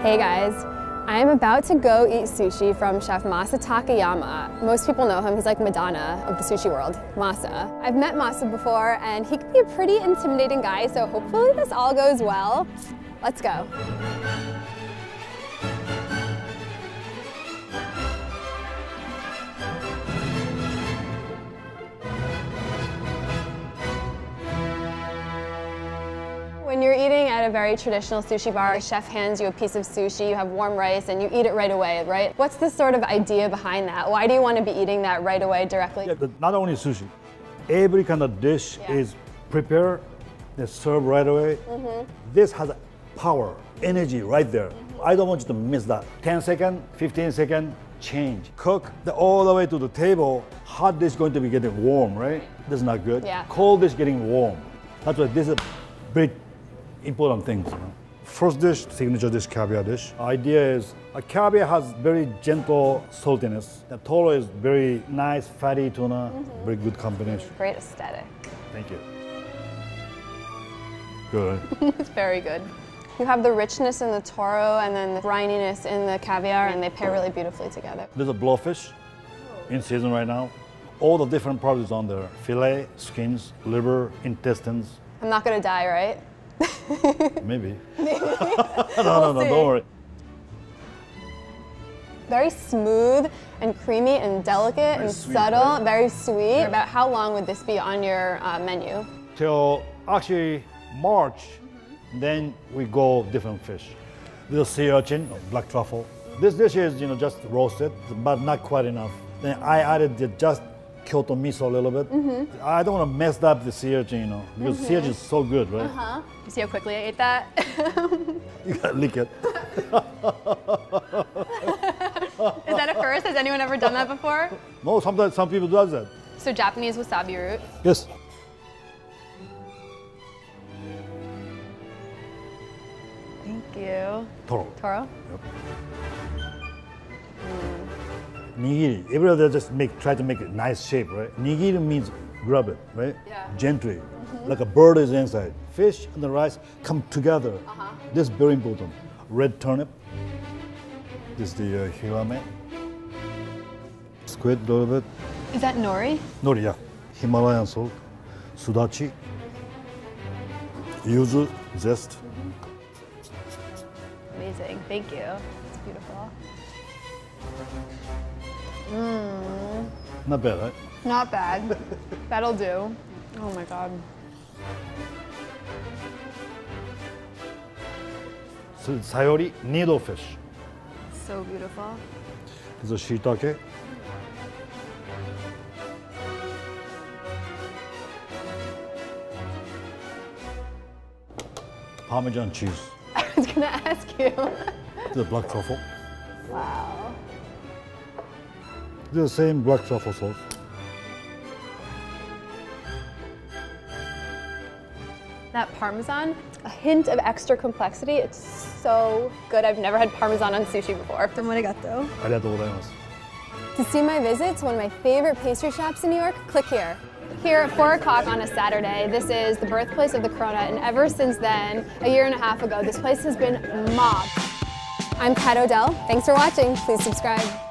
Hey guys, I am about to go eat sushi from Chef Masa Takayama. Most people know him, he's like Madonna of the sushi world, Masa. I've met Masa before and he can be a pretty intimidating guy, so hopefully this all goes well. Let's go. When you're eating at a very traditional sushi bar, a chef hands you a piece of sushi, you have warm rice, and you eat it right away, right? What's the sort of idea behind that? Why do you want to be eating that right away directly? Yeah, not only sushi, every kind of dish is prepared, they serve right away. This has power, energy right there. I don't want you to miss that. 10 second, 15 second, change. Cook all the way to the table. Hot dish going to be getting warm, right? This is not good. Yeah. Cold dish getting warm. That's why this is big important things. You know? First dish, signature dish, caviar dish. Idea is a caviar has very gentle saltiness. The toro is very nice, fatty tuna, very good combination. Great aesthetic. Thank you. Good. It's very good. You have the richness in the toro and then the brininess in the caviar, and they pair really beautifully together. There's a blowfish in season right now. All the different parts is on there. Filet, skins, liver, intestines. I'm not gonna die, right? Maybe. Maybe. No, don't worry. Very smooth and creamy and delicate and sweet, subtle, right? very sweet. About how long would this be on your menu? Till actually March, then we go different fish. This is sea urchin, black truffle. This dish is just roasted, but not quite enough. Then I added just Kyoto miso a little bit. I don't want to mess up the sea urchin, because sea urchin is so good, right? You see how quickly I ate that? You gotta lick it. Is that a first? Has anyone ever done that before? No, sometimes some people does that. So Japanese wasabi root. Yes. Thank you. Toro. Toro? Yep. Nigiri. Everybody just try to make a nice shape, right? Nigiri means grab it, right? Yeah. Gently, like a bird is inside. Fish and the rice come together. This is very important. Red turnip. This is the hirame. Squid a little bit. Is that nori? Nori, yeah. Himalayan salt. Sudachi. Yuzu zest. Amazing. Thank you. It's beautiful. Not bad, right? Not bad. That'll do. Oh my god. So sayori, needlefish. So beautiful. This is shiitake. Parmesan cheese. I was gonna ask you. This is black truffle. Wow. This is the same black truffle sauce. That Parmesan, a hint of extra complexity. It's so good. I've never had Parmesan on sushi before. Arigato. Arigatou gozaimasu. To see my visits, one of my favorite pastry shops in New York, click here. Here at 4 o'clock on a Saturday, this is the birthplace of the Corona, and ever since then, a year and a half ago, this place has been mobbed. I'm Kat Odell. Thanks for watching. Please subscribe.